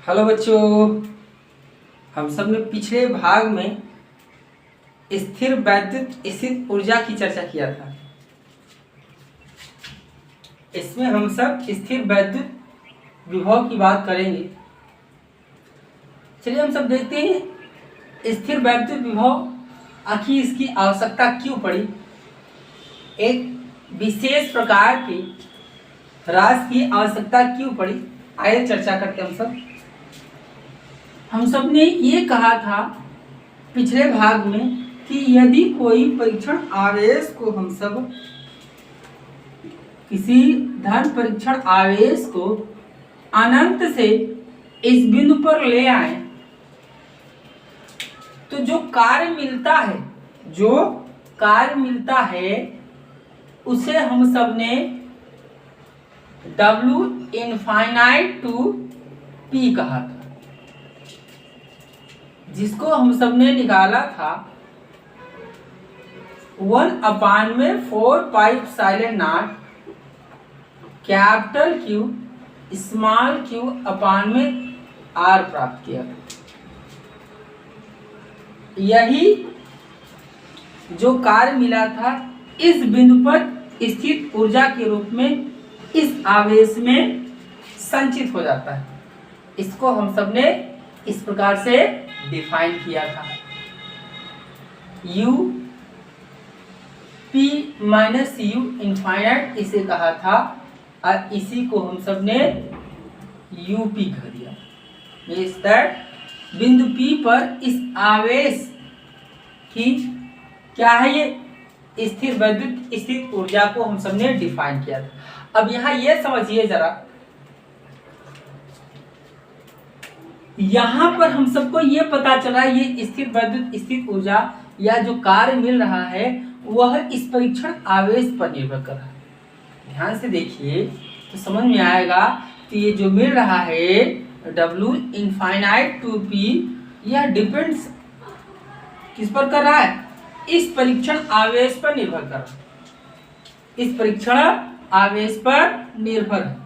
Hello बच्चों, हम सब ने पिछले भाग में स्थिर वैद्युत स्थित ऊर्जा की चर्चा किया था। इसमें हम सब स्थिर वैद्युत विभव की बात करेंगे। चलिए हम सब देखते हैं स्थिर वैद्युत विभव आखिर इसकी आवश्यकता क्यों पड़ी। एक विशेष प्रकार की राशि की आवश्यकता क्यों पड़ी, आइए चर्चा करते हैं। हम सब ने ये कहा था पिछले भाग में कि यदि कोई परीक्षण आवेश को हम सब किसी धन परीक्षण आवेश को अनंत से इस बिंदु पर ले आए तो जो कार्य मिलता है उसे हम सब ने W इनफाइनाइट टू P कहा था, जिसको हम सब ने निकाला था 1/4 pi epsilon naught capital Q small q अपान में R प्राप्त किया। यही जो कार्य मिला था इस बिंदु पर स्थित ऊर्जा के रूप में इस आवेश में संचित हो जाता है। इसको हम सब ने इस प्रकार से डिफाइन किया था, U P minus U infinite इसे कहा था और इसी को हम सब ने UP कह दिया। मीन्स दैट बिंदु P पर इस आवेश की क्या है, ये स्थिर वैद्युत स्थित ऊर्जा को हम सब ने डिफाइन किया था। अब यहाँ ये समझिए जरा, यहाँ पर हम सबको ये पता चला ये स्थिर वैद्युत स्थित ऊर्जा या जो कार्य मिल रहा है वह इस परीक्षण आवेश पर निर्भर कर रहा है। ध्यान से देखिए तो समझ में आएगा कि ये जो मिल रहा है W इनफाइनाइट टू P यह डिपेंड्स किस पर कर रहा है, इस परीक्षण आवेश पर निर्भर कर रहा है। इस परीक्षण आवेश पर निर्भर है।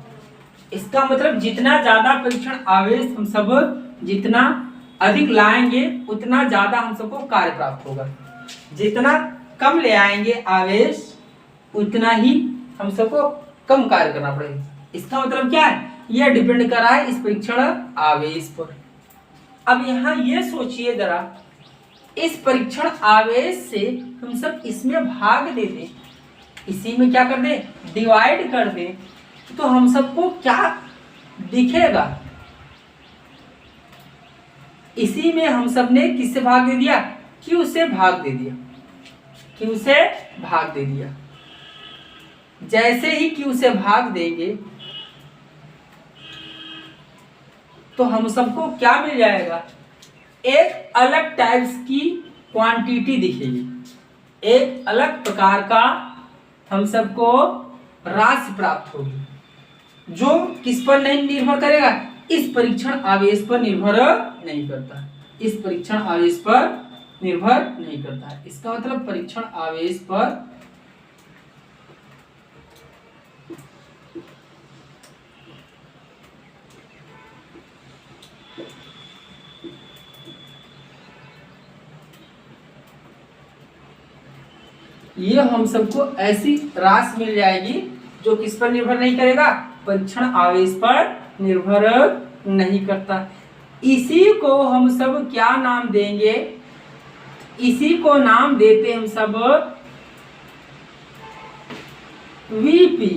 इसका मतलब जितना ज्यादा परीक्षण आवेश हम सब जितना अधिक लाएंगे उतना ज्यादा हम सबको कार्य प्राप्त होगा। जितना कम ले आएंगे आवेश उतना ही हम सबको कम कार्य करना पड़ेगा। इसका मतलब क्या है, यह डिपेंड कर रहा है इस परीक्षण आवेश पर। अब यहाँ ये सोचिए जरा, इस परीक्षण आवेश से हम सब इसमें भाग दे दें, इसी में क्या कर दें, डिवाइड कर दें, तो हम सबको क्या दिखेगा, इसी में हम सब ने किससे भाग दे दिया, Q से भाग दे दिया। Q से भाग दे दिया। जैसे ही Q से भाग देंगे तो हम सबको क्या मिल जाएगा, एक अलग टाइप्स की क्वांटिटी दिखेगी, एक अलग प्रकार का हम सबको राशि प्राप्त होगी, जो किस पर नहीं निर्भर करेगा, इस परीक्षण आवेश पर निर्भर नहीं करता, इस परीक्षण आवेश पर निर्भर नहीं करता है। इसका मतलब परीक्षण आवेश पर ये हम सबको ऐसी राशि मिल जाएगी जो किस पर निर्भर नहीं करेगा, परीक्षण आवेश पर निर्भर नहीं करता। इसी को हम सब क्या नाम देंगे, इसी को नाम देते हम सब VP,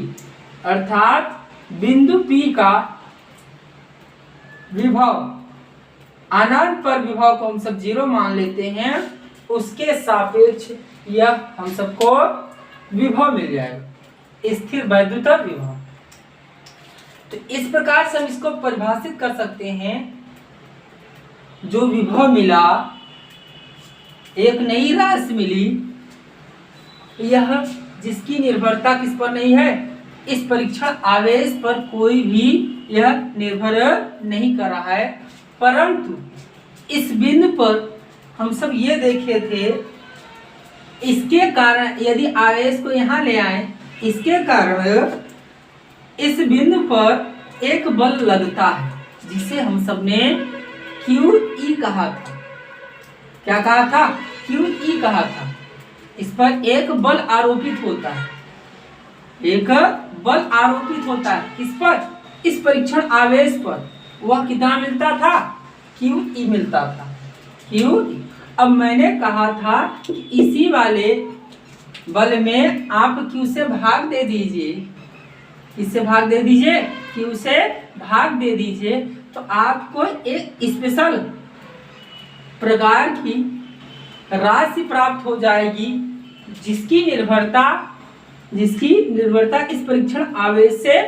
अर्थात बिंदु P का विभव, अनंत पर विभव को हम सब 0 मान लेते हैं, उसके सापेक्ष यह हम सबको विभव मिल जाएगा, स्थिर वैद्युत विभव। तो इस प्रकार से हम इसको परिभाषित कर सकते हैं, जो विभव मिला, एक नई राशि मिली, यह जिसकी निर्भरता किस पर नहीं है, इस परीक्षण आवेश पर कोई भी यह निर्भर नहीं कर रहा है, परंतु इस बिंदु पर हम सब ये देखे थे, इसके कारण यदि आवेश को यहाँ ले आए, इसके कारण इस बिंदु पर एक बल लगता है, जिसे हम सब ने क्यू ई कहा था। क्या कहा था? क्यू ई कहा था। इस पर एक बल आरोपित होता है, एक बल आरोपित होता है। किस पर? इस परीक्षण आवेश पर। वह कितना मिलता था? क्यू ई मिलता था, क्यू ई। अब मैंने कहा था कि इसी वाले बल में आप क्यू से भाग दे दीजिए, किससे भाग दे दीजिए? क्यू से भाग दे दीजिए, तो आपको एक स्पेशल प्रकार की राशि प्राप्त हो जाएगी, जिसकी निर्भरता इस परीक्षण आवेश से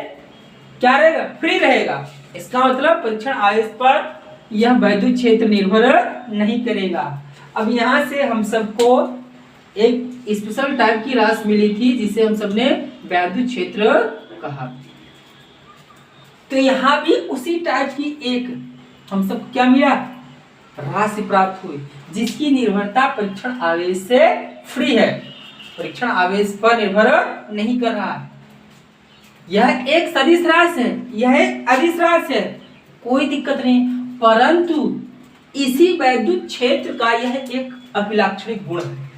क्या रहेगा? फ्री रहेगा। इसका मतलब परीक्षण आवेश पर यह वैद्युत क्षेत्र निर्भर नहीं करेगा। अब यहाँ से हम सबको एक स्पेशल टाइप की राशि मिली थी, जिसे हम सबने वैद्युत क्षेत्र कहा। तो यहाँ भी उसी टाइप की एक हम सब क्या मिला? राशि प्राप्त हुई, जिसकी निर्भरता परीक्षण आवेश से फ्री है, परीक्षण आवेश पर निर्भर नहीं कर रहा है। यह एक सदिश राशि है, यह अदिश राशि है, कोई दिक्कत नहीं। परंतु इसी वैद्युत क्षेत्र का यह एक अभिलाक्षणिक गुण है।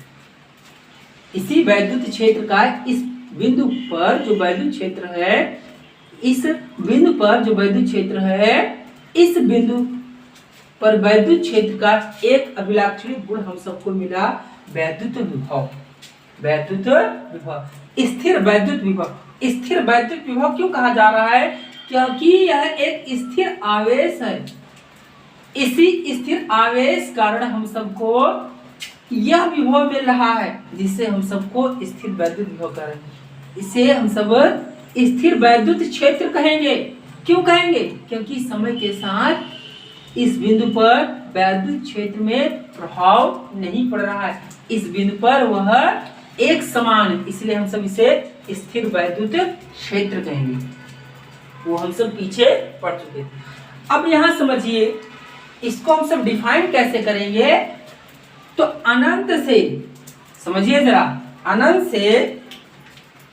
इसी वैद्युत क्षेत्र का इस बिंदु पर जो वैद्युत क्षेत्र है, इस बिंदु पर जो वैद्युत क्षेत्र है, इस बिंदु पर वैद्युत क्षेत्र का एक अभिलाक्षणिक गुण हम सबको मिला, वैद्युत विभव। वैद्युत विभव, स्थिर वैद्युत विभव। स्थिर वैद्युत विभव क्यों कहा जा रहा है? क्योंकि यह एक स्थिर आवेश है। इसी स्थिर आवेश कारण हम सबको यह विभव मिल रहा है, जिससे हम सबको स्थिर वैद्युत विभव कह रहे हैं। इसे हम सब स्थिर वैद्युत क्षेत्र कहेंगे। क्यों कहेंगे? क्योंकि समय के साथ इस बिंदु पर वैद्युत क्षेत्र में प्रभाव नहीं पड़ रहा है। इस बिंदु पर वह एक समान है, इसलिए हम सब इसे स्थिर वैद्युत क्षेत्र कहेंगे। वो हम सब पीछे पढ़ चुके थे। अब यहाँ समझिए, इसको हम सब डिफाइन कैसे करेंगे? तो अनंत से, समझिए जरा, अनंत से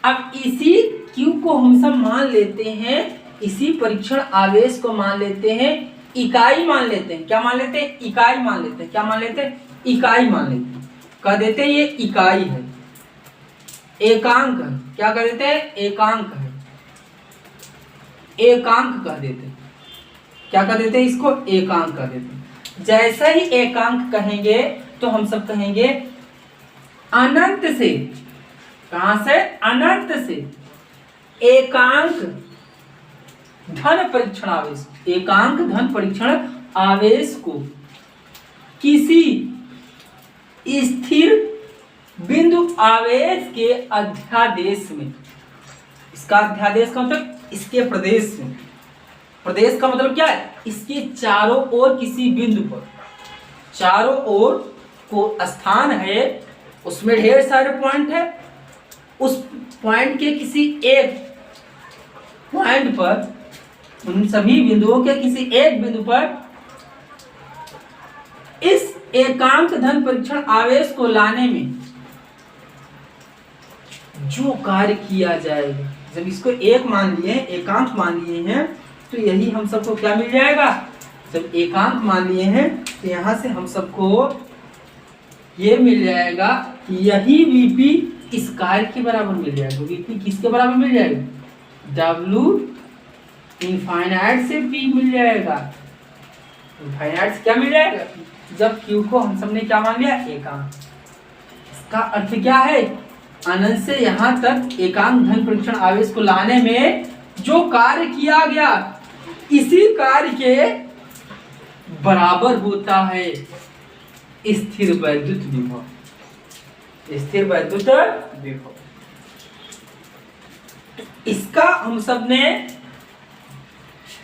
अब इसी Q को हम सब मान लेते हैं, इसी परीक्षण आवेश को मान लेते हैं, इकाई मान लेते हैं। क्या मान लेते हैं? इकाई मान लेते हैं। क्या मान लेते हैं? इकाई मान लेते हैं। कह देते हैं ये इकाई है, एकांक है। क्या कह देते हैं? एकांक है, एकांक कह देते हैं। क्या कह देते हैं? इसको एकांक कह देते हैं। जैसे ही एकांक कहेंगे तो हम सब कहेंगे अनंत से। कहां से? अनंत से एकांक धन परीक्षण आवेश, एकांक धन परीक्षण आवेश को किसी स्थिर बिंदु आवेश के अध्यादेश में, इसका अध्यादेश का मतलब इसके प्रदेश में, प्रदेश का मतलब क्या है? इसके चारों ओर किसी बिंदु पर, चारों ओर को स्थान है, उसमें ढेर सारे पॉइंट है, उस पॉइंट के किसी एक पॉइंट पर, उन सभी बिंदुओं के किसी एक बिंदु पर इस एकांक धन परीक्षण आवेश को लाने में जो कार्य किया जाएगा, जब इसको एक मान लिए, एकांक मान लिए हैं, तो यही हम सबको क्या मिल जाएगा? जब एकांक मान लिए हैं तो यहाँ से हम सबको ये मिल जाएगा कि यही वीपी इस कार्य के बराबर मिल जाएगा। वीपी किसके बराबर मिल जाएगा? डब्ल्यू इनफाइनाइट से पी मिल जाएगा। इनफाइनाइट से क्या मिल जाएगा? जब क्यू को हम सबने क्या मान लिया? एकांक। इसका अर्थ क्या है? अनंत से यहाँ तक एकांक धन परीक्षण आवेश को लाने में जो कार्य किया गया, इसी कार्य के बराबर होता है स्थिर वैद्युत विभव। स्थिर वैद्युत विभव, इसका हम सब ने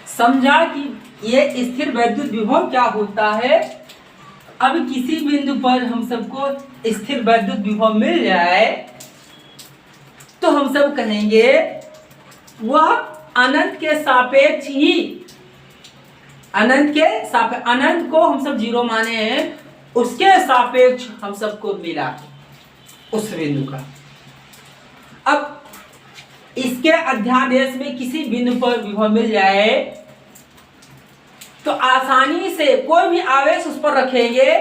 समझा कि ये स्थिर वैद्युत विभव क्या होता है। अब किसी बिंदु पर हम सबको स्थिर वैद्युत विभव मिल जाए तो हम सब कहेंगे वह अनंत के सापेक्ष ही, अनंत के सापेक्ष, अनंत को हम सब जीरो माने हैं, उसके सापेक्ष हम सबको मिला उस बिंदु का। अब इसके अध्यादेश में किसी बिंदु पर विभव मिल जाए तो आसानी से कोई भी आवेश उस पर रखेंगे,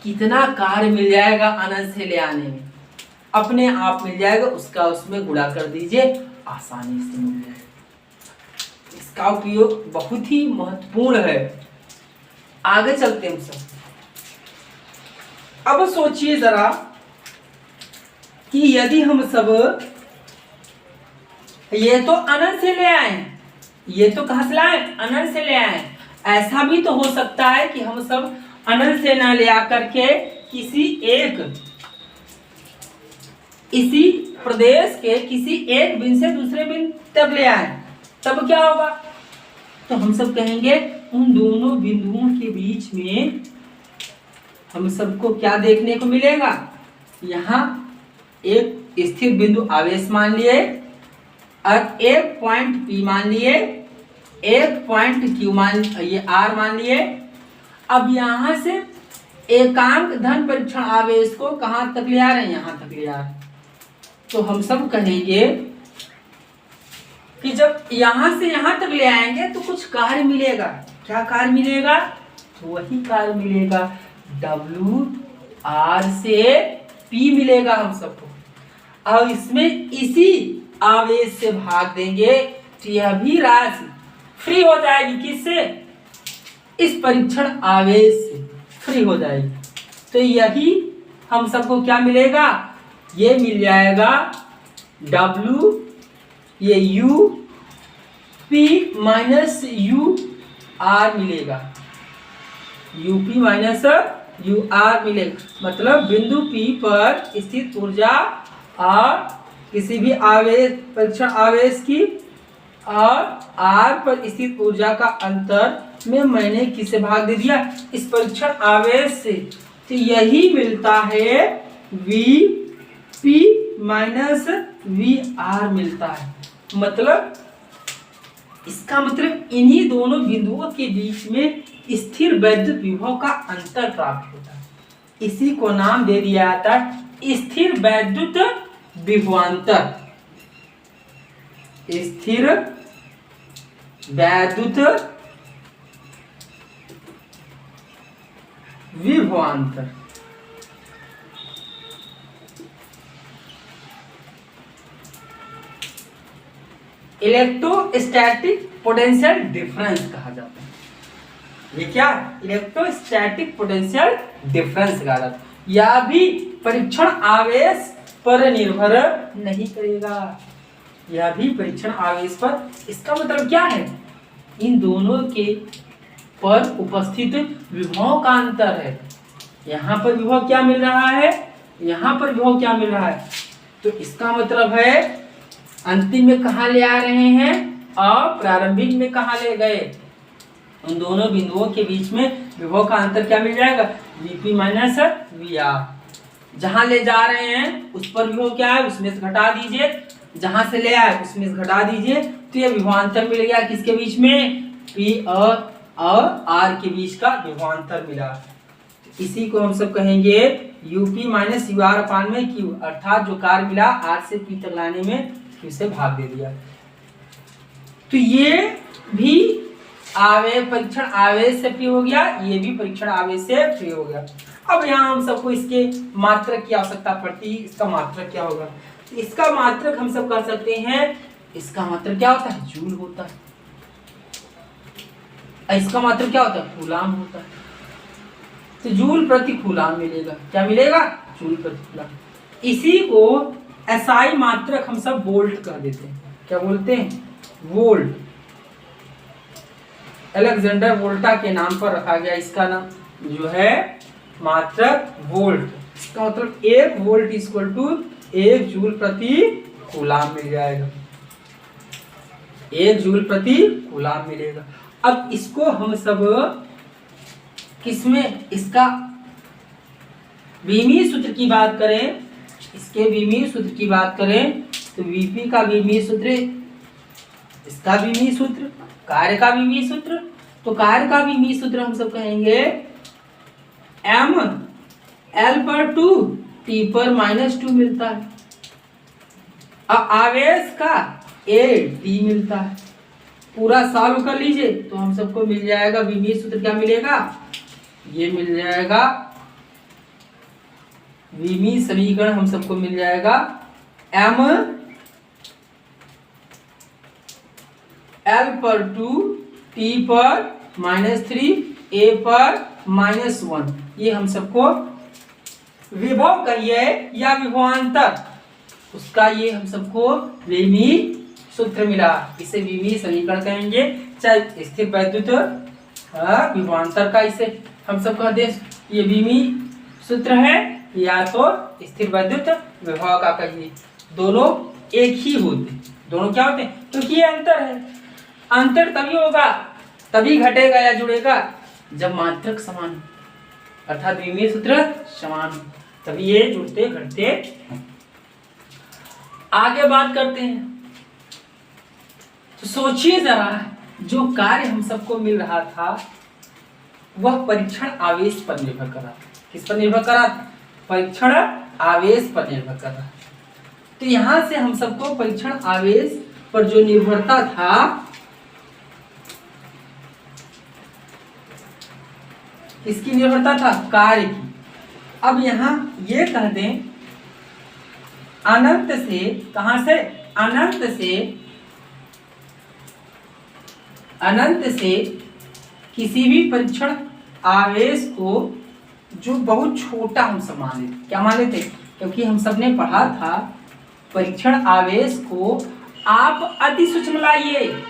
कितना कार्य मिल जाएगा अनंत से ले आने में, अपने आप मिल जाएगा, उसका उसमें गुणा कर दीजिए, आसानी से मिल जाएगा। इसका उपयोग बहुत ही महत्वपूर्ण है। आगे चलते हैं हम सब। अब सोचिए जरा कि यदि हम सब ये तो अनंत से ले आए, ये तो कहां से लाए, अनंत से ले आए, ऐसा भी तो हो सकता है कि हम सब अनंत से ना ले आकर के किसी एक इसी प्रदेश के किसी एक बिंदु से दूसरे बिंदु तब ले आए, तब क्या होगा? तो हम सब कहेंगे उन दोनों बिंदुओं के बीच में हम सबको क्या देखने को मिलेगा? यहाँ एक स्थिर बिंदु आवेश मान लिए और एक पॉइंट P मान लिए, एक पॉइंट Q मान, ये R मान लिए। अब यहाँ से एकांक धन परीक्षण आवेश को कहाँ तक ले आ रहे हैं? यहाँ तक ले आ रहे हैं। तो हम सब कहेंगे कि जब यहाँ से यहाँ तक ले आएंगे तो कुछ कार्य मिलेगा। क्या कार्य मिलेगा? तो वही कार्य मिलेगा, W R से P मिलेगा हम सबको। और इसमें इसी आवेश से भाग देंगे तो यह भी राशि फ्री हो जाएगी। किससे? इस परीक्षण आवेश से फ्री हो जाएगी। तो यही हम सबको क्या मिलेगा? ये मिल जाएगा W, ये U P minus U R मिलेगा, UP माइनस UR मिलेगा। मतलब बिंदु P पर स्थित ऊर्जा और किसी भी आवेश परीक्षण आवेश की और R पर स्थित ऊर्जा का अंतर में मैंने किसे भाग दे दिया? इस परीक्षण आवेश से। तो यही मिलता है VP माइनस VR मिलता है। मतलब इसका मतलब इन्हीं दोनों बिंदुओं के बीच में स्थिर वैद्युत विभव का अंतर प्राप्त होता है। इसी को नाम दे दिया जाता है स्थिर वैद्युत विभवांतर। स्थिर वैद्युत विभवांतर। इलेक्ट्रोस्टैटिक पोटेंशियल डिफरेंस कहा जाता है। ये क्या? इलेक्ट्रोस्टैटिक पोटेंशियल डिफरेंस कहा जाता है। यह भी परीक्षण आवेश पर निर्भर नहीं करेगा, यह भी परीक्षण आवेश पर। इसका मतलब क्या है? इन दोनों के पर उपस्थित विभव का अंतर है। यहाँ पर विभव क्या मिल रहा है, यहाँ पर विभव क्या मिल रहा है। तो इसका मतलब है अंतिम में कहाँ ले आ रहे हैं और प्रारंभिक में कहाँ ले गए। उन दोनों बिंदुओं के बीच में विभव का अंतर क्या मिल जाएगा? VP minus VR। जहां ले जा रहे हैं उस पर विभव क्या है, उसमें से घटा दीजिए, जहां से ले आए उसमें से घटा दीजिए। तो ये विभवांतर मिल गया किसके बीच में? P और R के बीच का विभवांतर मिला। इसी को हम सब कहेंगे UP माइनस UR अपान में Q, अर्थात जो कार्य मिला R से P तक लाने में Q से भाग दे दिया। तो ये भी परीक्षण आवेश से फ्री हो गया, ये भी परीक्षण आवेश से फ्री हो गया। अब यहाँ हम सबको इसके मात्रक की आवश्यकता पड़ती है। इसका मात्रक क्या होगा? इसका मात्रक हम सब कर सकते हैं, इसका मात्रक क्या होता है? जूल होता है। इसका मात्रक क्या होता है? कूलाम होता है। तो जूल प्रति कूलाम मिलेगा। क्या मिलेगा? जूल प्रति कूलाम। इसी को SI मात्रक हम सब वोल्ट कर देते हैं। क्या बोलते हैं? वोल्ट। अलेक्जेंडर वोल्टा के नाम पर रखा गया इसका नाम जो है मात्रक वोल्ट। इसका मतलब 1 वोल्ट इक्वल टू 1 जूल प्रति कूलाम मिल जाएगा। 1 जूल प्रति कूलाम मिलेगा। अब इसको हम सब किसमें, इसका विमीय सूत्र की बात करें, इसके विमीय सूत्र की बात करें तो VP का विमीय सूत्र, इसका विमीय सूत्र, कार्य का विमीय सूत्र। तो कार्य का विमीय सूत्र हम सब कहेंगे M L पर 2 T पर -2 मिलता है। अब आवेश का A D मिलता है। पूरा सॉल्व कर लीजिए तो हम सबको मिल जाएगा विमीय सूत्र। क्या मिलेगा? ये मिल जाएगा विमीय समीकरण हम सबको मिल जाएगा m l पर 2 t पर -3 a पर -1। ये हम सबको विभव कहिए या विभवांतर, उसका ये हम सबको विमीय सूत्र मिला। इसे विमीय समीकरण कहेंगे, चाहे स्थिर वैद्युत विभवांतर का इसे हम सब कहते हैं। ये विमीय सूत्र है या तो स्थिर वैद्युत विभव का कहिए, दोनों एक ही होते, दोनों क्या होते हैं? क्योंकि ये अंतर है। अंतर तभी होगा, तभी घटेगा या जुड़ेगा जब मात्रक समान हो, अर्थात विमीय सूत्र समान हो, तभी ये जुड़ते घटते हैं। आगे बात करते हैं तो सोचिए जरा, जो कार्य हम सबको मिल रहा था वह परीक्षण आवेश पर निर्भर कर रहा था। किस पर निर्भर कर रहा था? परीक्षण आवेश पर निर्भर कर रहा था। तो यहां से हम सबको परीक्षण आवेश पर जो निर्भरता था, किसकी निर्भरता था? कार्य की। अब यहां ये कह दें अनंत से, कहां से? अनंत से किसी भी परीक्षण आवेश को जो बहुत छोटा हम सब मान लेते। क्या मान लेते? क्योंकि हम सब ने पढ़ा था परीक्षण आवेश को आप अति सूक्ष्म लाइए,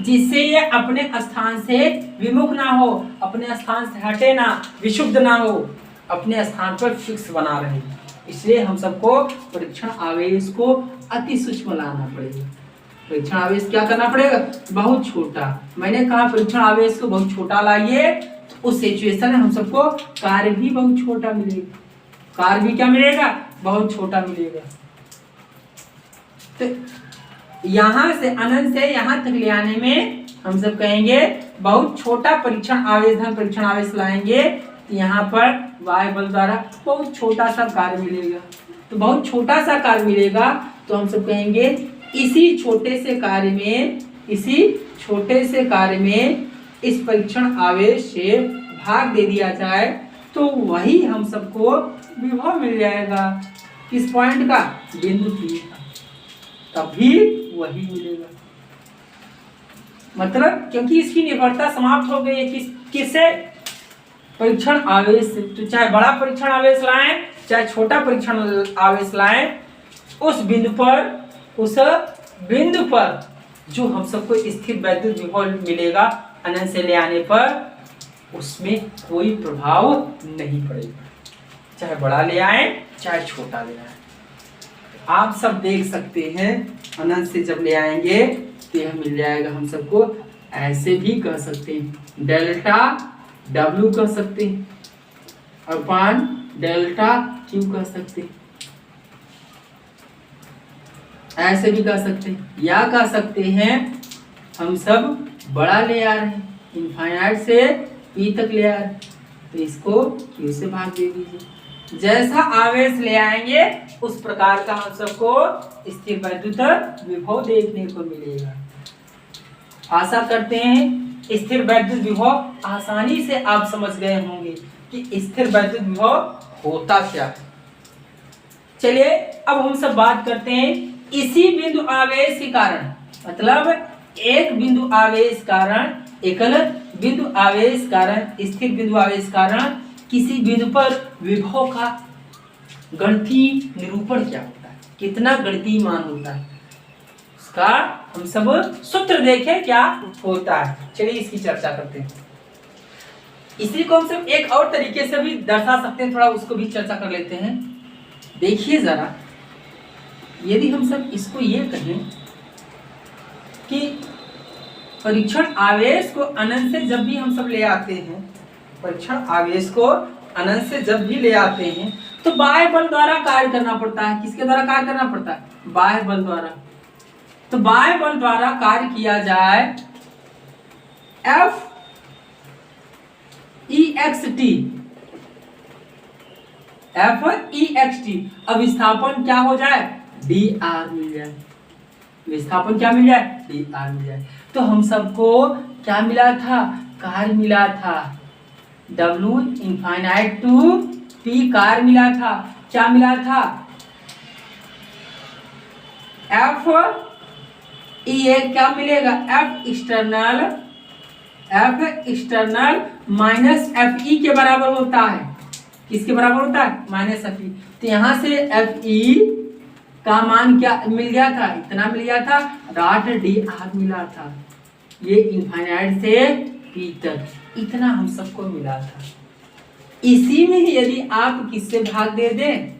जिससे ये अपने स्थान से विमुख ना हो, अपने स्थान से हटे ना, विशुद्ध ना हो, अपने स्थान पर फिक्स बना रहे। इसलिए हम सबको परीक्षण आवेश को अति सूक्ष्म लाना पड़ेगा। परीक्षण आवेश क्या करना पड़ेगा? बहुत छोटा। मैंने कहा परीक्षण आवेश को बहुत छोटा लाइए, तो उस सिचुएशन में हम सबको कार्य भी बहुत छोटा मिलेगा। कार्य भी क्या मिलेगा? बहुत छोटा मिलेगा। तो यहां से अनंत से यहां तक ले आने में हम सब कहेंगे बहुत छोटा परीक्षण आवेश धन परीक्षण आवेश लाएंगे, तो यहाँ पर वाय बल द्वारा बहुत छोटा सा कार्य मिलेगा। तो बहुत छोटा सा कार्य मिलेगा तो हम सब कहेंगे इसी छोटे से कार्य में इस परीक्षण आवेश से भाग दे दिया जाए तो वही हम सबको विभव मिल जाएगा। किस पॉइंट का? बिंदु P का, तभी वही मिलेगा। मतलब क्योंकि इसकी निर्भरता समाप्त हो गई है किससे? परीक्षण आवेश से। तो चाहे बड़ा परीक्षण आवेश लाएं चाहे छोटा परीक्षण आवेश लाएं, उस बिंदु पर जो हम सबको स्थिर वैद्युत विभव मिलेगा अनंत से ले आने पर, उसमें कोई प्रभाव नहीं पड़ेगा, चाहे बड़ा ले आए चाहे छोटा ले आए। आप सब देख सकते हैं अनंत से जब ले आएंगे तो यह मिल जाएगा हम सबको। ऐसे भी कह सकते हैं डेल्टा W कह सकते हैं अपान डेल्टा Q कह सकते हैं, ऐसे भी कह सकते हैं, या कह सकते हैं हम सब बड़ा ले आ रहे हैं, इनफाइनाइट से P तक ले आ रहे हैं, तो इसको Q से भाग दे दीजिए। जैसा आवेश ले आएंगे उस प्रकार का हम सबको स्थिर वैद्युत विभव देखने को मिलेगा। आशा करते हैं स्थिर वैद्युत विभव आसानी से आप समझ गए होंगे कि स्थिर वैद्युत विभव होता क्या है। चलिए अब हम सब बात करते हैं इसी बिंदु आवेश के कारण, मतलब एक बिंदु आवेश कारण, एकल बिंदु आवेश कारण, स्थिर बिंदु आवेश कारण किसी बिंदु पर विभव का गणितीय निरूपण क्या होता है, कितना गणितीय मान होता है, उसका हम सब सूत्र देखें क्या होता है। चलिए इसकी चर्चा करते हैं। इसी को हम सब एक और तरीके से भी दर्शा सकते हैं, थोड़ा उसको भी चर्चा कर लेते हैं। देखिए जरा, यदि हम सब इसको ये कहें कि परीक्षण आवेश को अनंत से जब भी हम सब ले आते हैं, परीक्षण आवेश को अनंत से जब भी ले आते हैं तो बाह्य बल द्वारा कार्य करना पड़ता है। किसके द्वारा कार्य करना पड़ता है? बाह्य बल द्वारा। तो बाह्य बल द्वारा कार्य किया जाए F E X T, अब विस्थापन क्या हो जाए? dr मिल जाए। विस्थापन क्या मिल जाए, डी आर मिल जाए। तो हम सबको क्या मिला था, कार्य मिला था, W इनफाइनाइट टू P कार्य मिला था। क्या मिला था, F ये क्या मिलेगा, F एक्सटर्नल माइनस FE के बराबर होता है। किसके बराबर होता है, माइनस FE। तो यहाँ से FE का मान क्या मिल गया था, इतना मिल गया था, डॉट DR मिला था। ये इनफाइनाइट से P तक इतना हम सबको मिला था। इसी में ही यदि आप किससे भाग दे दें,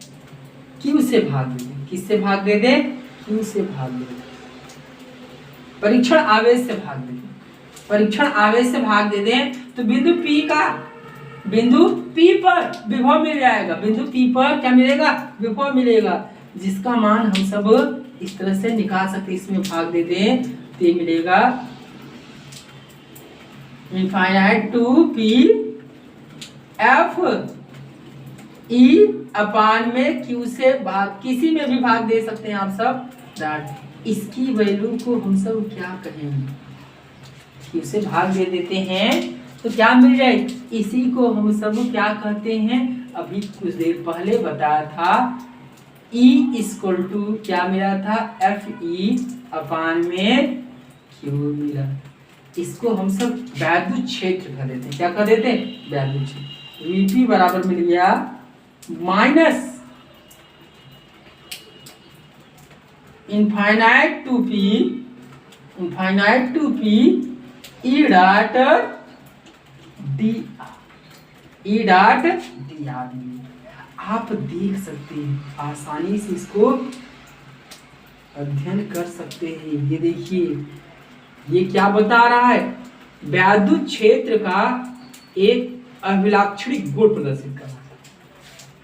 Q से भाग दे दें, किससे भाग दे दें, Q से भाग दे दें, परीक्षण आवेश से भाग दे दें, परीक्षण आवेश से भाग दे दें, तो बिंदु P पर विभव मिल जाएगा। बिंदु P पर क्या मिलेगा, विभव मिलेगा, जिसका मान हम सब इस तरह से निकाल सकते। इसमें भाग दे दें तो मिलेगा infinite to P F E अपान में Q से भाग, किसी में भी भाग दे सकते हैं आप सब, डॉट। इसकी वैल्यू को हम सब क्या कहेंगे, Q से भाग दे देते हैं तो क्या मिल जाए, इसी को हम सब क्या कहते हैं, अभी कुछ देर पहले बताया था, E इक्वल टू क्या मिला था, FE अपान में Q मिला। इसको हम सब वैद्युत क्षेत्र कह देते हैं। क्या कह देते हैं, वैद्युत क्षेत्र। Vp बराबर मिल गया minus infinite to P E dot dr। आप देख सकते हैं, आसानी से इसको अध्ययन कर सकते हैं। ये देखिए, ये क्या बता रहा है, वैद्युत क्षेत्र का एक अभिलाक्षणिक गुण प्रदर्शित कर रहा है।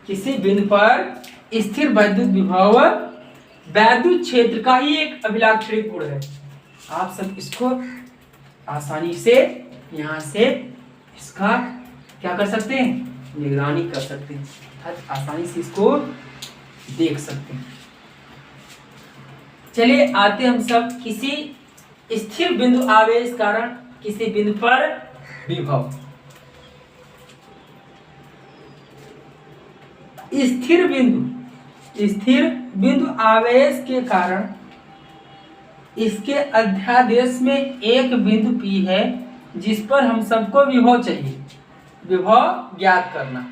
किसी बिंदु पर स्थिर वैद्युत विभव वैद्युत क्षेत्र का ही एक अभिलाक्षणिक गुण है। आप सब इसको आसानी से यहाँ से इसका क्या कर सकते हैं, निगरानी कर सकते हैं, आसानी से इसको देख सकते हैं। चलिए आते हम सब किसी स्थिर बिंदु आवेश कारण किसी बिंदु पर विभव। स्थिर बिंदु आवेश के कारण इसके अध्यादेश में एक बिंदु P है जिस पर हम सबको विभव चाहिए, विभव ज्ञात करना।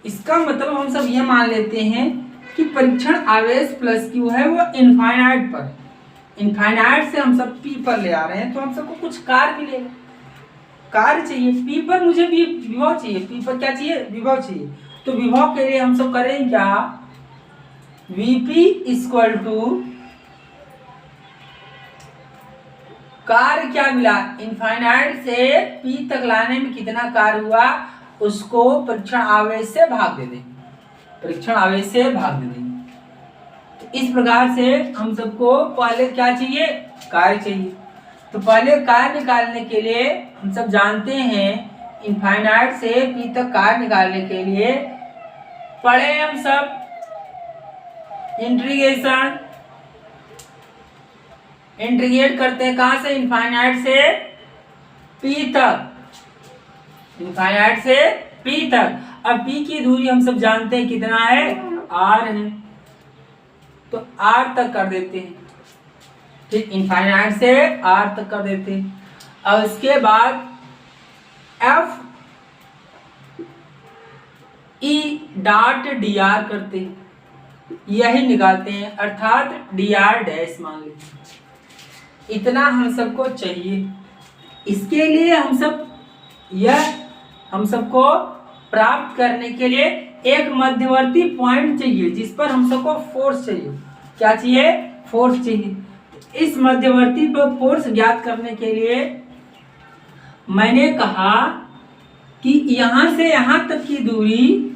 इसका मतलब हम सब ये मान लेते हैं कि परीक्षण आवेश प्लस Q है वो इनफाइनाइट पर, इनफाइनाइट से हम सब P पर ले आ रहे हैं, तो हम सबको कुछ कार्य मिलेगा, कार्य चाहिए। P पर मुझे भी विभव चाहिए, P पर क्या चाहिए, विभव चाहिए। तो विभव के लिए हम सब करें क्या, Vp इक्वल टू कार्य क्या मिला, इनफाइनाइट से P तक लाने में कितना कार्य हुआ उसको परीक्षण आवेश से भाग दे देंगे, परीक्षण आवेश से भाग दे देंगे। तो इस प्रकार से हम सबको पहले क्या चाहिए, कार्य चाहिए। तो पहले कार्य निकालने के लिए हम सब जानते हैं, इनफाइनाइट से P तक कार्य निकालने के लिए पढ़े हम सब इंटीग्रेट करते हैं, कहां से, इनफाइनाइट से P तक, इनफाइनाइट से P तक। अब P की दूरी हम सब जानते हैं कितना है, R है, तो R तक कर देते हैं, ठीक, इनफाइनाइट से R तक कर देते हैं। अब इसके बाद F E डॉट dr करते हैं, यही निकालते हैं, अर्थात dr डैश मान लेते हैं। इतना हम सबको चाहिए। इसके लिए हम सबको प्राप्त करने के लिए एक मध्यवर्ती पॉइंट चाहिए जिस पर हम सबको फोर्स चाहिए। क्या चाहिए, फोर्स चाहिए। इस मध्यवर्ती पर फोर्स ज्ञात करने के लिए मैंने कहा कि यहां से यहां तक की दूरी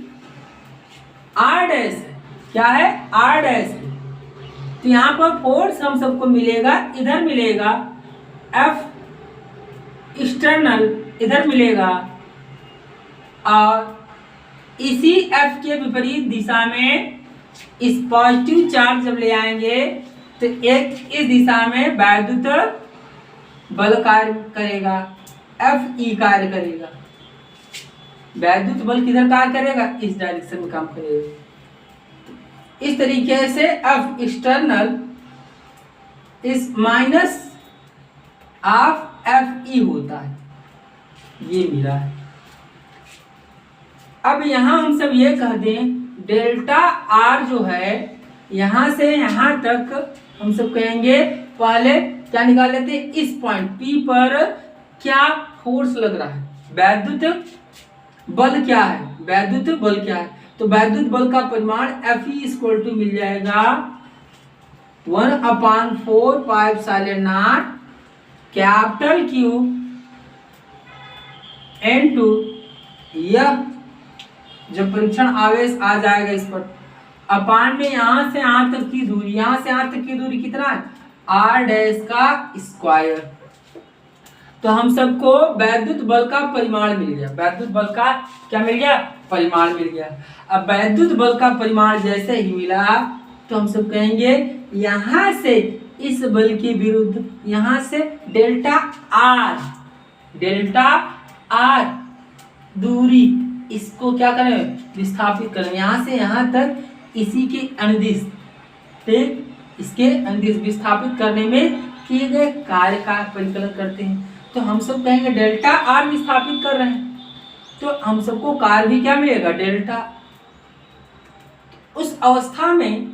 R डैश है। क्या है, R डैश है। तो यहाँ पर फोर्स हम सबको मिलेगा, इधर मिलेगा F एक्सटर्नल, इधर मिलेगा, और इसी F के विपरीत दिशा में इस पॉजिटिव चार्ज जब ले आएंगे तो एक इस दिशा में वैद्युत बल कार्य करेगा, Fe कार्य करेगा। वैद्युत बल किधर कार्य करेगा? इस डायरेक्शन में काम करेगा। इस तरीके से F एक्सटर्नल इस माइनस ऑफ Fe होता है, ये मिला है। अब यहां हम सब ये कह दें डेल्टा आर जो है यहां से यहां तक हम सब कहेंगे, पहले क्या निकाल लेते हैं, इस पॉइंट P पर क्या फोर्स लग रहा है, वैद्युत बल क्या है, वैद्युत बल क्या है। तो वैद्युत बल का परिमाण Fe इक्वल टू मिल जाएगा 1/4 pi epsilon naught capital Q N2 यह जब परीक्षण आवेश आ जाएगा इस पर, अपान में यहां से यहां तक की दूरी, यहां से यहां तक की दूरी कितना है, r डैश का स्क्वायर। तो हम सबको वैद्युत बल का परिमाण मिल गया, वैद्युत बल का क्या मिल गया, परिमाण मिल गया। अब वैद्युत बल का परिमाण जैसे ही मिला तो हम सब कहेंगे यहां से इस बल के विरुद्ध यहां से डेल्टा आर दूरी, इसको क्या करें, विस्थापित करें यहां से यहां तक, इसी के अनुदिश, ठीक, इसके अनुदिश विस्थापित करने में किए गए कार्य का परिकलन करते हैं। तो हम सब कहेंगे डेल्टा आर विस्थापित कर रहे हैं, तो हम सबको कार्य भी क्या मिलेगा, डेल्टा। उस अवस्था में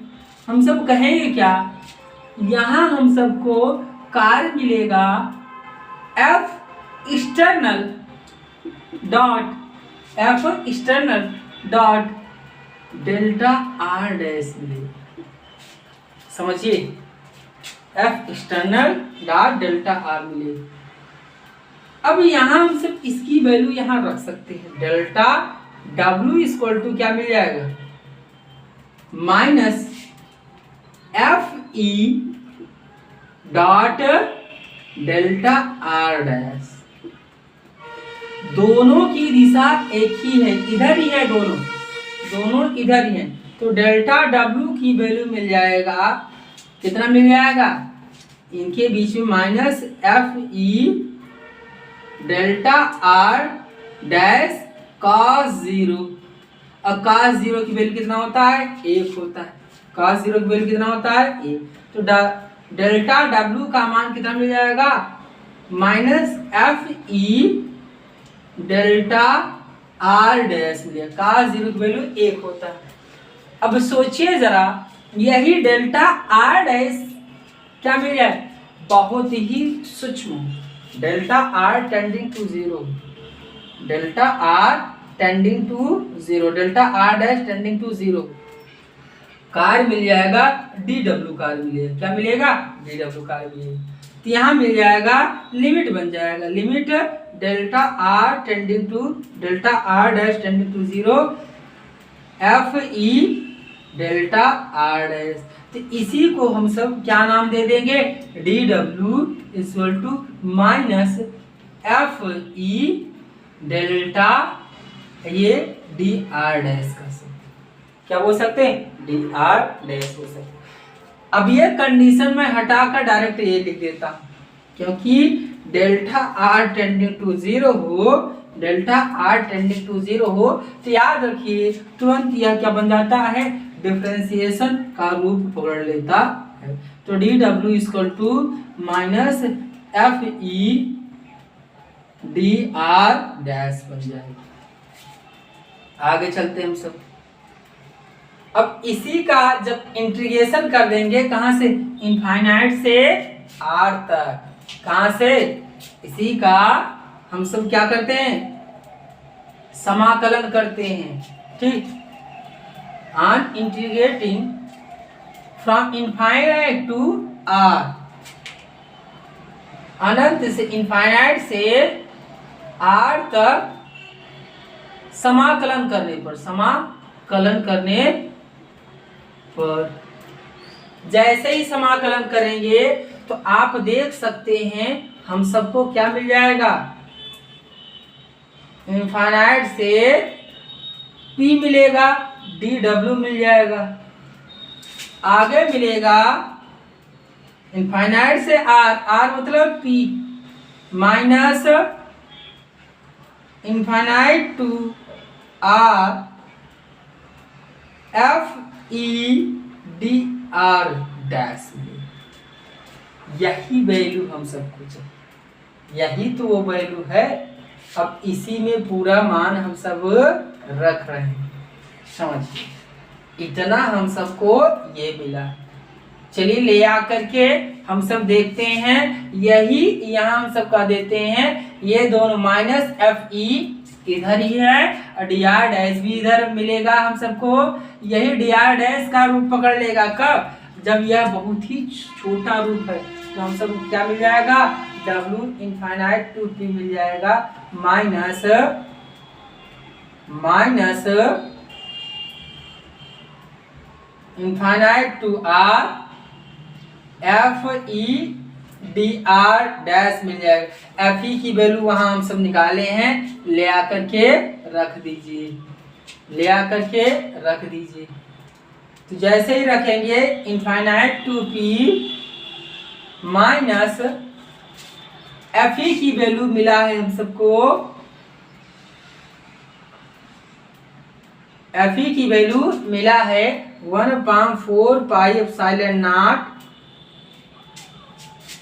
हम सब कहेंगे क्या, यहां हम सबको कार्य मिलेगा F external dot delta R dash मिलेगा। समझिए, F external dot delta R मिलेगा। अब यहां हम सिर्फ इसकी वैल्यू यहां रख सकते हैं, डेल्टा W इक्वल टू क्या मिल जाएगा, minus Fe dot delta R dash. दोनों की दिशा एक ही है, इधर ही है, दोनों इधर ही है। तो डेल्टा W की वैल्यू मिल जाएगा, कितना मिल जाएगा, इनके बीच में minus Fe delta R dash cos 0। अब cos 0 की वैल्यू कितना होता है, 1 होता है। cos 0 की वैल्यू कितना होता है, 1। तो डेल्टा W का मान कितना मिल जाएगा, minus Fe delta R dash मिलेगा। cos 0 की वैल्यू 1 होता है। अब सोचिए जरा, यही डेल्टा आर डैश क्या मिल जाए, बहुत ही सूक्ष्म, delta R tending to 0, delta R tending to 0, delta R dash tending to 0, कार्य मिल जाएगा DW कार्य मिलेगा। क्या मिलेगा, DW कार्य मिलेगा। तो यहाँ मिल जाएगा, लिमिट बन जाएगा, limit delta R tending to delta R dash tending to 0 Fe delta R dash. तो इसी को हम सब क्या नाम दे देंगे, DW equal to minus Fe delta ये dr डैश का सब क्या बोल सकते हैं, dr डैश बोल सकते हैं। अब ये कंडीशन में हटाकर डायरेक्ट ये लिख देता हूं, क्योंकि डेल्टा आर टेंडिंग टू 0 हो, डेल्टा आर टेंडिंग टू 0 हो, तो याद रखिए तुरंत यह क्या बन जाता है, डिफरेंशिएशन का रूप पकड़ लेता है। तो DW equal to minus Fe dr dash बन जाएगा। आगे चलते हैं हम सब। अब इसी का जब इंटीग्रेशन कर देंगे, कहां से, इनफाइनाइट से r तक, कहां से, इसी का हम सब क्या करते हैं, समाकलन करते हैं, ठीक। On integrating from infinite to r, अनंत से इनफाइनाइट से r तक समाकलन करने पर जैसे ही समाकलन करेंगे तो आप देख सकते हैं हम सबको क्या मिल जाएगा, इनफाइनाइट से P मिलेगा, DW मिल जाएगा, आगे मिलेगा इनफाइनाइट से आर, आर मतलब P, minus infinite to R F E D R dash में। यही वैल्यू हम सबको चाहिए, यही तो वो वैल्यू है। अब इसी में पूरा मान हम सब रख रहे हैं, समझिए इतना हम सबको ये मिला। चलिए ले आकर के हम सब देखते हैं, यही यहाँ हम सब का देते हैं, ये दोनों माइनस एफ ई इधर ही है और डी आर डैश भी इधर मिलेगा हम सबको। यही डी आर डैश का रूप पकड़ लेगा कब, जब यह बहुत ही छोटा रूप है, तो हम सबको क्या मिल जाएगा, W इनफाइनाइट टू P मिल जाएगा, minus infinite to R F E D R dash मिल जाएगा। एफ ई की वैल्यू वहां हम सब निकाले हैं, ले आकर के रख दीजिए, ले आकर के रख दीजिए। तो जैसे ही रखेंगे infinite to P minus F E की वैल्यू मिला है हम सबको, एफ ई की वैल्यू मिला है 1/4 pi epsilon naught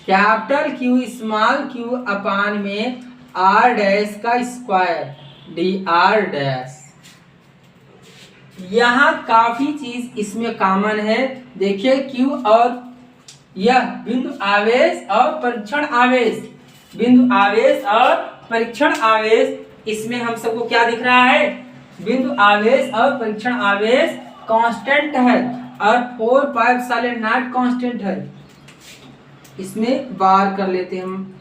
capital Q small Q upon में आर डैश का स्क्वायर डी आर डैश। यहाँ काफी चीज इसमें कॉमन है, देखिए क्यू और यह बिंदु आवेश और परीक्षण आवेश, बिंदु आवेश और परीक्षण आवेश, इसमें हम सबको क्या दिख रहा है, बिंदु आवेश और परीक्षण आवेश कांस्टेंट है और 4 पाई एप्सिलॉन नॉट कांस्टेंट है। इसमें बार कर लेते हैं हम,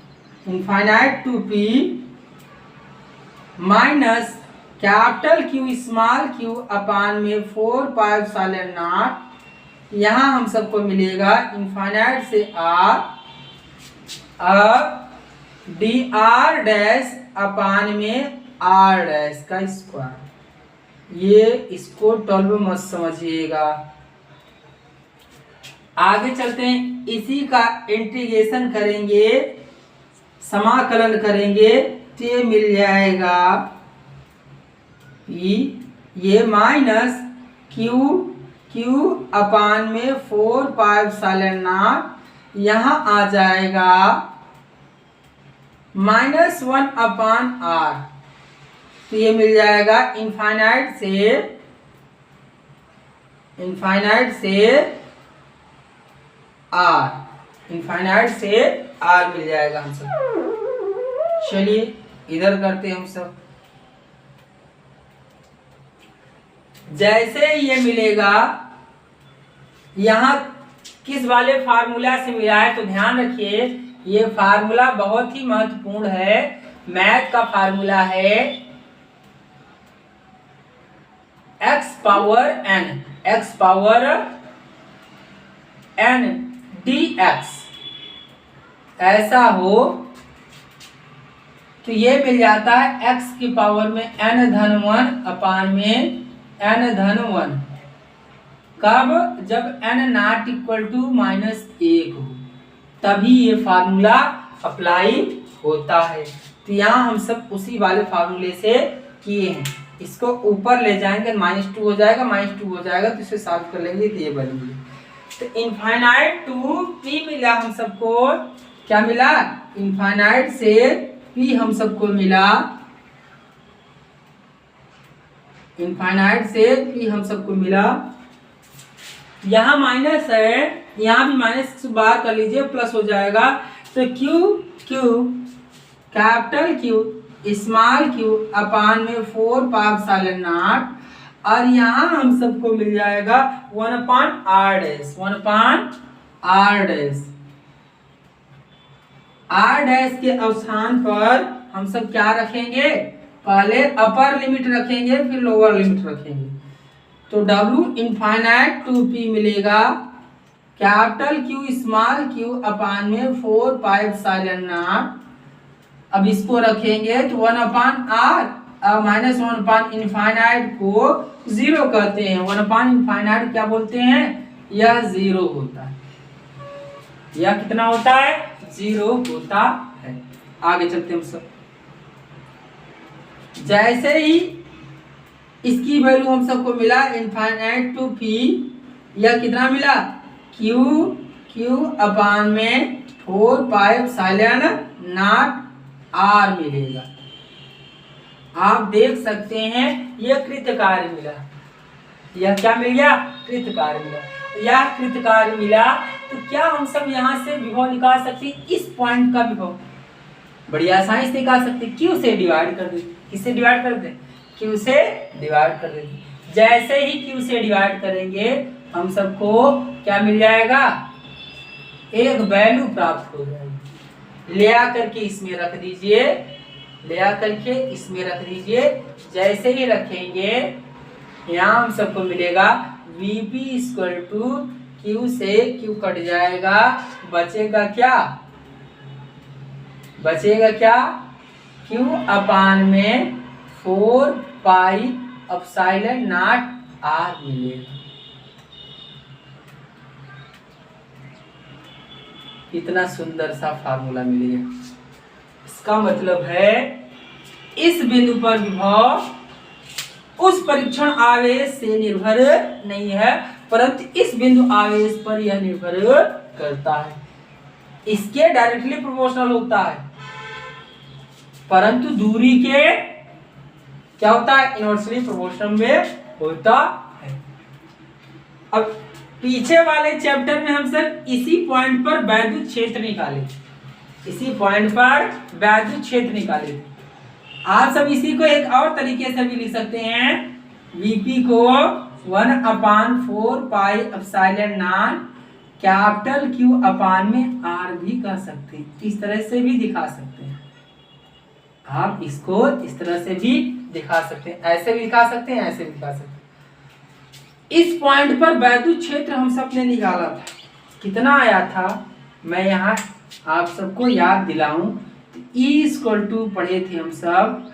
infinite to P minus capital Q small Q upon में 4 पाई एप्सिलॉन नॉट, यहाँ हम सबको मिलेगा इनफाइनाइट से R और डी आर डैश अपान में R डैश का स्क्वायर। ये इसको 12 मत समझिएगा। आगे चलते हैं, इसी का इंटीग्रेशन करेंगे, समाकलन करेंगे, तो ये मिल जाएगा ये माइनस क्यू अपान में 4 पाई एप्सिलॉन नॉट, यहाँ आ जाएगा -1 अपान R, तो ये मिल जाएगा इनफाइनाइट से R, इनफाइनाइट से R मिल जाएगा हम सब। चलिए इधर करते हैं हम सब, जैसे ये मिलेगा, यहाँ किस वाले फार्मूला से मिला है, तो ध्यान रखिए ये फार्मूला बहुत ही महत्वपूर्ण है, मैथ का फार्मूला है x पावर n dx, ऐसा हो तो ये मिल जाता है x की पावर में n-1 अपान में n-1, कब, जब n नॉट इक्वल टू -1 हो, तभी ये फार्मूला अप्लाई होता है। तो यहाँ हम सब उसी वाले फार्मूले से किए हैं, इसको ऊपर ले जाएंगे, -2 हो जाएगा, -2 हो जाएगा, तो इसे सॉल्व कर लेंगे, तो ये बनेगी। तो इनफाइनाइट टू P मिला हम सबको, क्या मिला, इनफाइनाइट से P हम सबको मिला, इनफाइनाइट से P हम सबको मिला। यहाँ माइनस है, यहाँ भी माइनस से बाहर कर लीजिए, प्लस हो जाएगा, तो Q capital Q small Q upon में 4 पाई एप्सिलॉन नॉट, और यहाँ हम सबको मिल जाएगा 1 अपान R डैश, 1 अपान R डैश। R डैश के अवसान पर हम सब क्या रखेंगे, पहले अपर लिमिट रखेंगे, फिर लोअर लिमिट रखेंगे, तो W इनफाइनाइट टू P मिलेगा capital Q small Q upon में 4 पाई एप्सिलॉन नॉट। अब इसको रखेंगे तो 1 अपान R और -1 अपान इनफाइनाइट को 0 कहते हैं, 1 अपान इनफाइनाइट क्या बोलते हैं, यह 0 होता है। यह कितना होता है, 0 होता है। आगे चलते हम सब, जैसे ही इसकी वैल्यू हम सबको मिला इनफाइनाइट टू पी, यह कितना मिला, क्यू अपान में 4 पाई एप्सिलॉन नॉट आर मिलेगा। आप देख सकते हैं यह कृतकार्य मिला, यह क्या मिल गया, कृतकार्य मिला। यह कृतकार्य मिला तो क्या हम सब यहाँ से विभव निकाल सकते हैं, इस पॉइंट का विभव बड़ी आसानी से निकाल सकते हैं। क्यू से डिवाइड कर देते, किससे डिवाइड कर दें, क्यू से डिवाइड कर देते। जैसे ही क्यू से डिवाइड करेंगे हम सबको क्या मिल जाएगा, एक वैल्यू प्राप्त हो जाएगी। ले आकर के इसमें रख दीजिए, ले आकर के इसमें रख दीजिए। जैसे ही रखेंगे यहाँ हम सबको मिलेगा Vp इक्वल टू क्यू से क्यू कट जाएगा, बचेगा क्या, बचेगा क्या, क्यू अपान में 4 पाई एप्सिलॉन नॉट आर मिलेगा। इतना सुंदर सा फार्मूला मिलेगा। इसका मतलब है इस बिंदु पर विभव उस परीक्षण आवेश से निर्भर नहीं है, परंतु इस बिंदु आवेश पर यह निर्भर करता है। इसके डायरेक्टली प्रोपोर्शनल होता है, परंतु दूरी के क्या होता है, इनवर्सली प्रोपोर्शनल में होता है। अब पीछे वाले चैप्टर में हम सब इसी पॉइंट पर वैद्युत क्षेत्र निकाले, इसी पॉइंट पर वैद्युत क्षेत्र निकाले। आप सब इसी को एक और तरीके से भी लिख सकते हैं, Vp को 1/4 pi epsilon naught capital Q अपान में R भी कह सकते हैं। इस तरह से भी दिखा सकते हैं, आप इसको इस तरह से भी दिखा सकते हैं, ऐसे भी दिखा सकते हैं, ऐसे भी दिखा सकते हैं। इस पॉइंट पर वैद्युत क्षेत्र हम सब ने निकाला था, कितना आया था, मैं यहाँ आप सबको याद दिलाऊं। E इक्वल टू पढ़े थे हम सब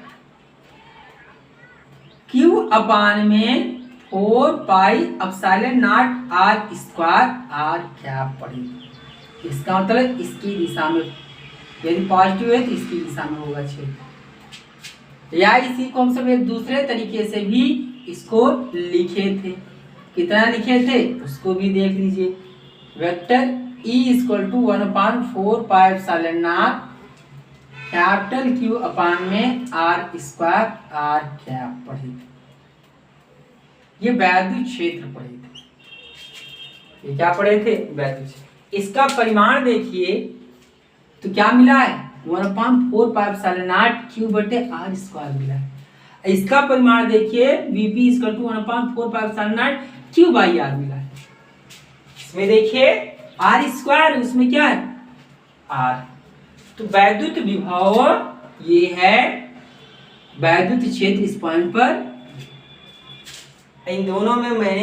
Q अपान में 4 pi epsilon not R square R क्या पढ़े। इसका मतलब इसकी दिशा में, यदि पॉजिटिव है तो इसकी दिशा में होगा क्षेत्र। या इसी को हम सब एक दूसरे तरीके से भी इसको लिखे थे, कितना लिखे थे उसको भी देख लीजिए। Vector E equal to 1/4 pi epsilon naught capital Q अपान में आर स्क्वायर आर क्या पढ़े, ये वैद्युत क्षेत्र पढ़े थे। ये क्या पढ़े थे, वैद्युत क्षेत्र। इसका परिमाण देखिए तो क्या मिला है, 1/4 पाई एप्सिलॉन नॉट Q बटे आर स्क्वायर मिला है। इसका परिमाण देखिए Vp equal to 1/4 pi epsilon naught Q by R मिला है। इसमें देखिए आर स्क्वायर, उसमें क्या है आर। तो वैद्युत विभव ये है, वैद्युत क्षेत्र इस पॉइंट पर। इन दोनों में मैंने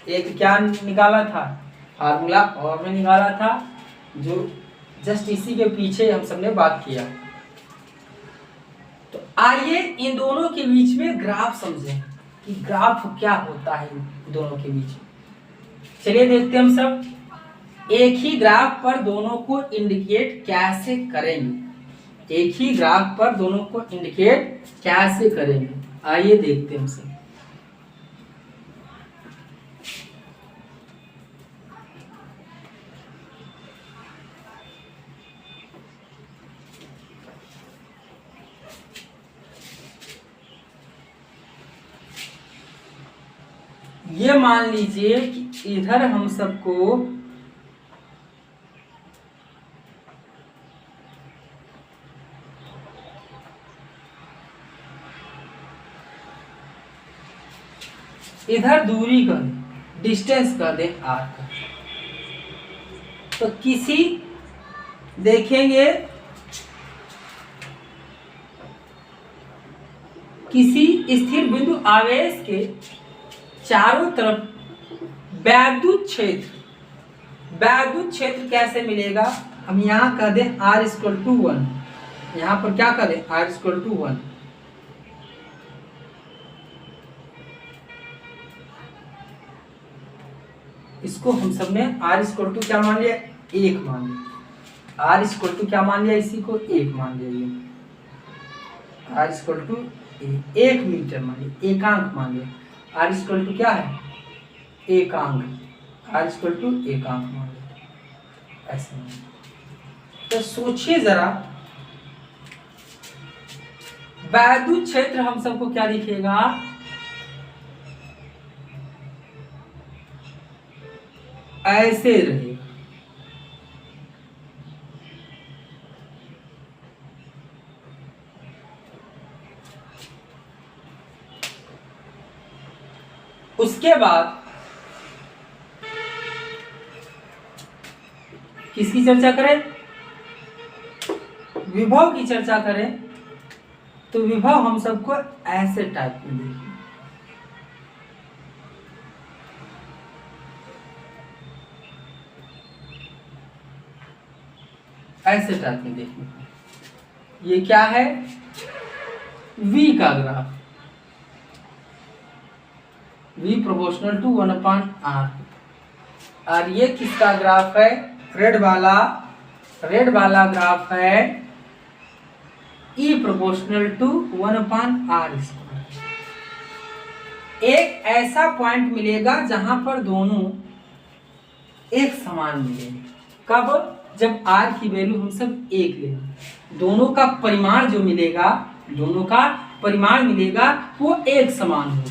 एक क्या निकाला था, फार्मूला और में निकाला था, जो जस्ट इसी के पीछे हम सबने बात किया। तो आइए इन दोनों के बीच में ग्राफ समझें कि ग्राफ क्या होता है इन दोनों के बीच। चलिए देखते हैं हम सब, एक ही ग्राफ पर दोनों को इंडिकेट कैसे करेंगे, एक ही ग्राफ पर दोनों को इंडिकेट कैसे करेंगे, आइए देखते हैं हम सब। ये मान लीजिए कि इधर हम सबको इधर दूरी कर दें, डिस्टेंस कर दें आर का। तो किसी देखेंगे किसी स्थिर बिंदु आवेश के चारों तरफ वैद्युत क्षेत्र कैसे मिलेगा, हम यहाँ कर दें R इक्वल टू 1, यहाँ पर क्या कर दें R इक्वल टू 1। इसको हम सब ने R इक्वल टू क्या मान लिया, 1 मान लिया। आर इक्वल टू क्या मान लिया, इसी को 1 मान लिया। ये आर इक्वल टू 1 मीटर मान लिया, एकांक मान लिया। आर इक्वल टू क्या है, एकांक। आर इक्वल टू एकांक मान लिया, ऐसे मान लिया। तो सोचिए जरा, वैद्युत क्षेत्र हम सबको क्या दिखेगा, ऐसे रहेगा। उसके बाद किसकी चर्चा करें, विभव की चर्चा करें। तो विभव हम सबको ऐसे टाइप में देखिए, ऐसे टाइप में देखिए। ये क्या है, V का graph, V proportional to 1/r। और ये किसका ग्राफ है, रेड वाला ग्राफ है E proportional to 1/r square. एक ऐसा पॉइंट मिलेगा जहां पर दोनों एक समान मिलेंगे। कब, जब r की वैल्यू हम सब 1 लेंगे, दोनों का परिमाण जो मिलेगा, दोनों का परिमाण मिलेगा वो एक समान हो।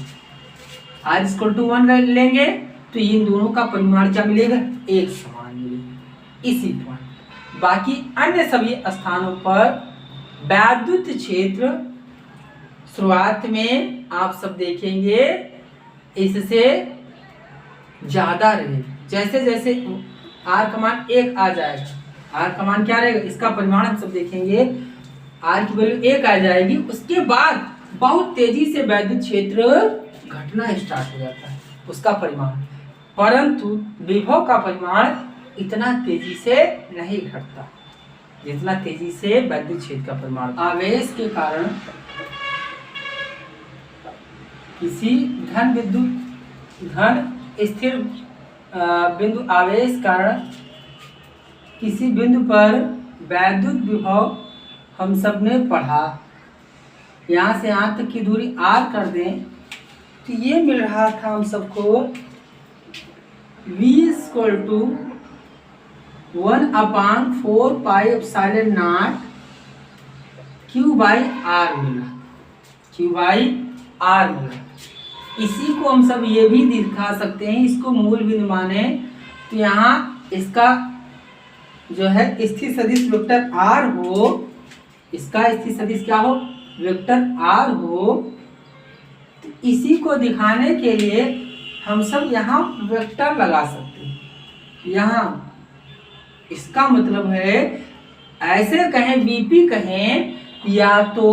r इक्वल टू 1 लेंगे तो इन दोनों का परिमाण क्या मिलेगा, एक समान मिलेगा। इसी पॉइंट, बाकी अन्य सभी स्थानों पर वैद्युत क्षेत्र शुरुआत में आप सब देखेंगे इससे ज्यादा रहेगा। जैसे जैसे r का मान 1 आ जाएगा, r का मान क्या रहेगा, इसका परिमाण हम सब देखेंगे, r की वैल्यू 1 आ जाएगी, उसके बाद बहुत तेजी से वैद्युत क्षेत्र घटना स्टार्ट हो जाता है, उसका परिमाण। परंतु विभव का परिमाण इतना तेजी से नहीं घटता जितना तेजी से वैद्युत क्षेत्र का परिमाण। आवेश के कारण किसी धन स्थिर बिंदु आवेश कारण किसी बिंदु पर वैद्युत विभव हम सब ने पढ़ा। यहाँ से यहाँ तक की दूरी r कर दें तो ये मिल रहा था हम सबको V equal to 1/4 pi epsilon naught Q/r मिला, Q/r मिला। इसी को हम सब ये भी दिखा सकते हैं, इसको मूल बिंदु माने तो यहाँ इसका जो है स्थिर सदिश वेक्टर r हो, इसका स्थिर सदिश क्या हो, वेक्टर r हो। तो इसी को दिखाने के लिए हम सब यहाँ वेक्टर लगा सकते हैं। यहाँ इसका मतलब है, ऐसे कहें VP कहें या तो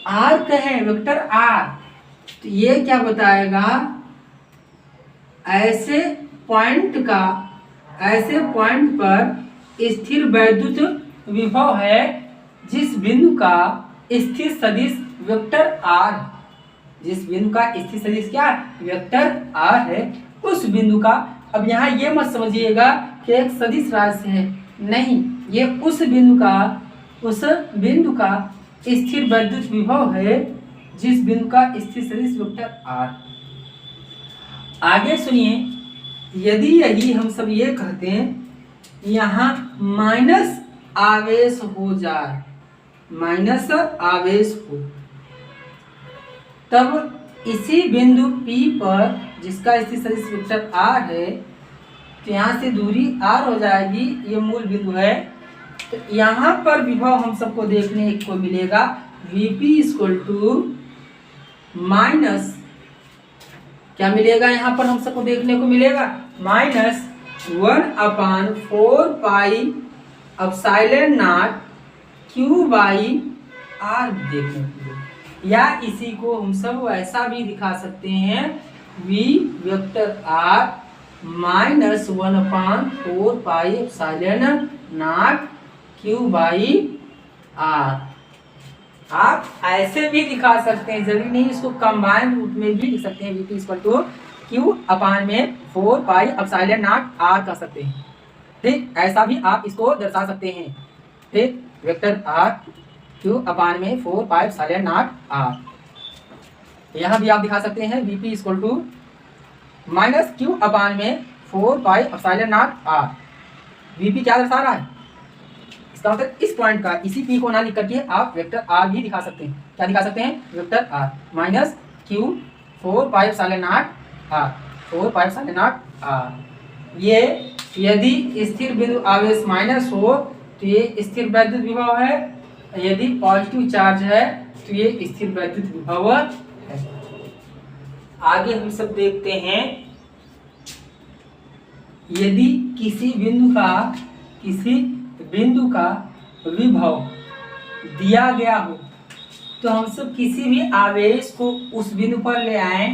R कहें, वेक्टर R, तो ये क्या बताएगा, ऐसे पॉइंट पर स्थिर वैद्युत विभव है जिस बिंदु का स्थिर सदिश वेक्टर R, जिस बिंदु का स्थिर सदिश क्या वेक्टर R है, उस बिंदु का। अब यहाँ ये मत समझिएगा कि एक सदिश राशि है, नहीं, ये उस बिंदु का स्थिर वैद्युत विभव है जिस बिंदु का स्थिर सदिश वेक्टर R। आगे सुनिए, यदि हम सब ये कहते हैं यहाँ माइनस आवेश हो जाए, माइनस आवेश हो, तब इसी बिंदु P पर जिसका स्थिर सदिश वेक्टर R है, तो यहाँ से दूरी R हो जाएगी, ये मूल बिंदु है। तो यहाँ पर विभव हम सबको देखने को मिलेगा VP इक्वल टू माइनस, क्या मिलेगा यहाँ पर हम सबको देखने को मिलेगा, minus 1/4 pi epsilon naught Q/r देखने को मिलेगा। या इसी को हम सब ऐसा भी दिखा सकते हैं, V vector R minus 1/4 pi epsilon naught Q/r। आप ऐसे भी दिखा सकते हैं, जरूरी नहीं इसको कंबाइंड रूप में भी लिख सकते हैं, VP equal to Q/4 pi epsilon naught R कर सकते हैं। ठीक, ऐसा भी आप इसको दर्शा सकते हैं। ठीक, वेक्टर आर क्यू अपान में 4 पाई एप्सिलॉन नॉट आर। यहाँ भी आप दिखा सकते हैं V P equal to minus Q upon में 4 pi epsilon not R. V P क्या दर्शा रहा है, इसका मतलब इस पॉइंट का, इसी पी को ना लिख करके आप वेक्टर आर भी दिखा सकते हैं। क्या दिखा सकते हैं, vector R minus Q 4 pi epsilon not R, 4 pi epsilon not R. ये यदि स्थिर बिंदु आवेश माइनस हो तो ये स्थिर वैद्युत विभव है, यदि पॉजिटिव चार्ज है तो ये स्थिर वैद्युत विभव है। आगे हम सब देखते हैं, यदि किसी बिंदु का विभव दिया गया हो तो हम सब किसी भी आवेश को उस बिंदु पर ले आए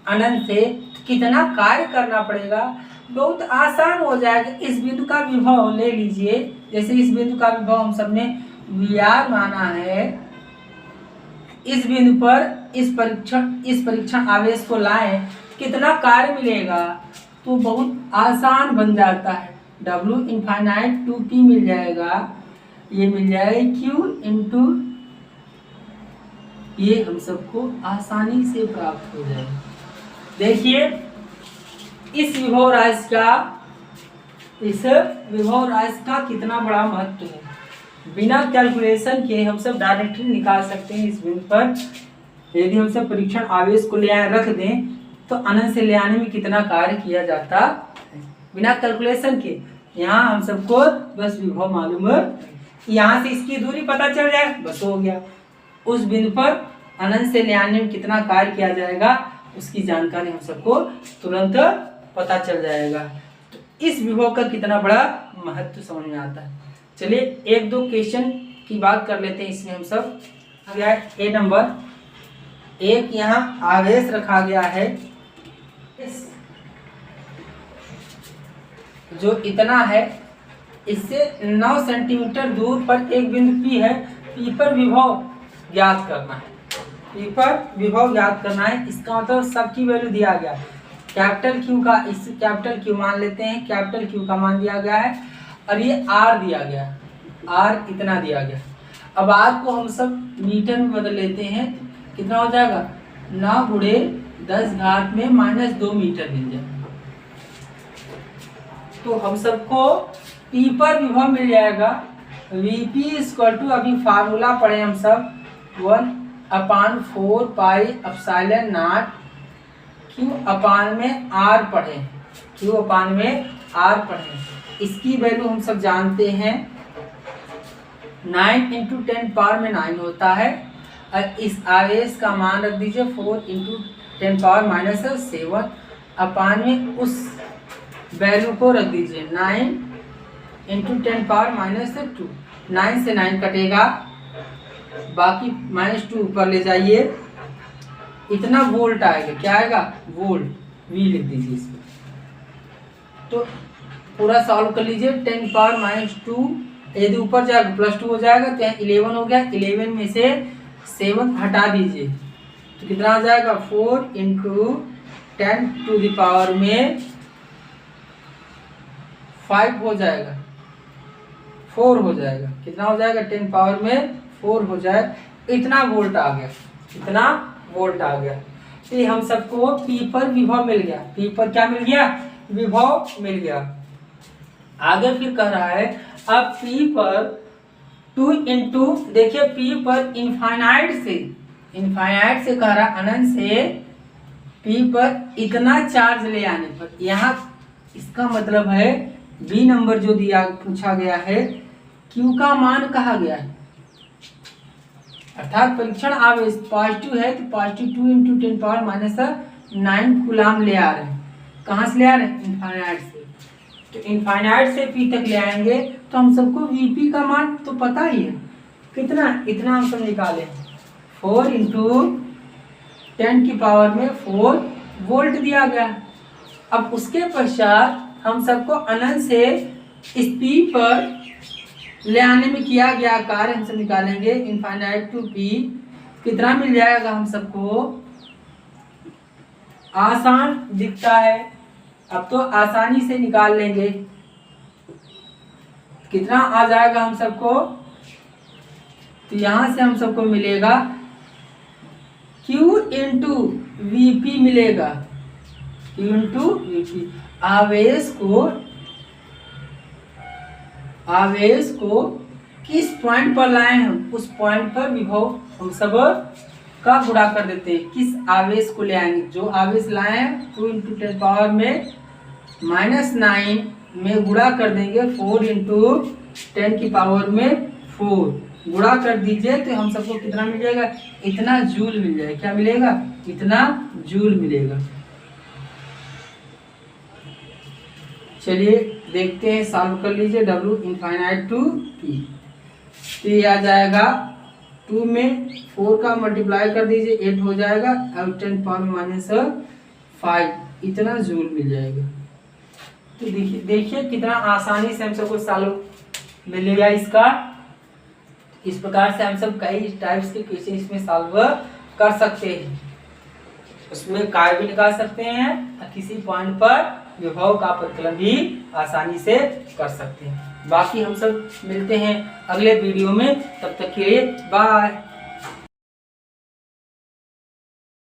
अनंत से, तो कितना कार्य करना पड़ेगा, बहुत आसान हो जाएगा। इस बिंदु का विभव ले लीजिए, जैसे इस बिंदु का विभव हम सबने VR माना है, इस बिंदु पर इस परीक्षण आवेश को लाएं, कितना कार्य मिलेगा, तो बहुत आसान बन जाता है। W इनफाइनाइट 2P मिल जाएगा, ये मिल जाएगा Q इंटू, ये हम सबको आसानी से प्राप्त हो जाएगा। देखिए इस विभव राशि का कितना बड़ा महत्व है। बिना कैलकुलेशन के हम सब डायरेक्टली निकाल सकते हैं। इस बिंदु पर यदि हम सब परीक्षण आवेश को ले आए रख दें तो अनंत से ले आने में कितना कार्य किया जाता है, बिना कैलकुलेशन के। यहाँ हम सबको बस विभव मालूम है, यहाँ से इसकी दूरी पता चल जाए, बस हो गया। उस बिंदु पर अनंत से ले आने में कितना कार्य किया जाएगा उसकी जानकारी हम सबको तुरंत पता चल जाएगा। तो इस विभव का कितना बड़ा महत्व समझ में आता है। चलिए एक दो क्वेश्चन की बात कर लेते हैं। इसमें हम सब आ गया है ए नंबर, एक यहाँ आवेश रखा गया है जो इतना है, इससे 9 सेंटीमीटर दूर पर एक बिंदु पी है, पी पर विभव ज्ञात करना है। पी पर विभव ज्ञात करना है, इसका मतलब सबकी वैल्यू दिया गया। कैपिटल क्यू का, इस कैपिटल क्यू मान लेते हैं, कैपिटल क्यू का मान दिया गया है और ये आर दिया गया, आर इतना दिया गया। अब आर को हम सब मीटर में बदल लेते हैं, कितना हो जाएगा, 9 गुणे 10 घात में -2 मीटर मिल जाएगा। तो हम सबको पी पर विभव मिल जाएगा, Vp इक्वल टू, अभी फार्मूला पढ़े हम सब, 1/4 pi epsilon not Q upon में आर पढ़े, क्यू अपान में आर पढ़े। इसकी वैल्यू हम सब जानते हैं, 9 × 10 पावर में 9 होता है, और इस आवेश का मान रख दीजिए 4 × 10 पावर -7 अपान में उस वैल्यू को रख दीजिए 9 × 10 पावर -2। 9 से 9 कटेगा, बाकी -2 ऊपर ले जाइए, इतना वोल्ट आएगा। क्या आएगा, वोल्ट, V लिख दीजिए इसमें। तो पूरा सॉल्व कर लीजिए, 10 पावर -2 यदि ऊपर जाएगा +2 हो जाएगा, तो यहाँ 11 हो गया, 11 में से 7 हटा दीजिए तो कितना हो जाएगा, 4 × 10⁻⁵ में 5 हो जाएगा, 4 हो जाएगा, कितना हो जाएगा, 10 पावर में 4 हो जाए, इतना वोल्ट आ गया, इतना वोल्ट आ गया। तो हम सबको पी पर विभव मिल गया, पी पर क्या मिल गया, विभव मिल गया। आगे फिर कह रहा है, अब पी पर 2 × देखिए पी पर इनफाइनाइट से कह रहा, अनंत से पी पर इतना चार्ज ले आने पर, यहाँ इसका मतलब है बी नंबर जो दिया पूछा गया है, क्यू का मान कहा गया है, अर्थात परीक्षण आवेश पॉजिटिव है तो पॉजिटिव 2 × 10⁻⁹ कूलाम ले आ रहे हैं। कहाँ से ले आ रहे हैं, इनफाइनाइट से। तो इनफाइनाइट से पी तक ले आएंगे तो हम सबको Vp का मान तो पता ही है, कितना, इतना हम सब निकाले, 4 × 10⁻⁴ वोल्ट दिया गया। अब उसके पश्चात हम सबको अनंत से इस पी पर ले आने में किया गया कार्य हम सब निकालेंगे, इनफाइनाइट टू पी, कितना मिल जाएगा हम सबको, आसान दिखता है, अब तो आसानी से निकाल लेंगे। कितना आ जाएगा हम सबको, तो यहां से हम सबको मिलेगा Q इंटू वीपी मिलेगा, Q इंटू वीपी। आवेश को किस पॉइंट पर लाए हम, उस पॉइंट पर विभव हम सब का गुणा कर देते हैं। किस आवेश को ले आएंगे, जो आवेश लाए हैं 2 इंटू 10 पावर में -9 में गुणा कर देंगे 4 इंटू 10 की पावर में 4 गुणा कर दीजिए, तो हम सबको कितना मिल जाएगा, इतना जूल मिल जाएगा। क्या मिलेगा, इतना जूल मिलेगा। चलिए देखते हैं, सॉल्व कर लीजिए। W इनफाइनाइट टू P, तो ये आ जाएगा 2 में 4 का मल्टीप्लाई कर दीजिए 8 हो जाएगा, और 10 पावर -5 इतना जूल मिल जाएगा। तो देखिए कितना आसानी से हम सबको सॉल्व मिलेगा इसका। इस प्रकार से हम सब कई टाइप्स के क्वेश्चन इसमें सॉल्व कर सकते हैं। उसमें कार्य भी निकाल सकते हैं और किसी पॉइंट पर विभव का प्रतिकलन भी आसानी से कर सकते हैं। बाकी हम सब मिलते हैं अगले वीडियो में, तब तक के लिए बाय।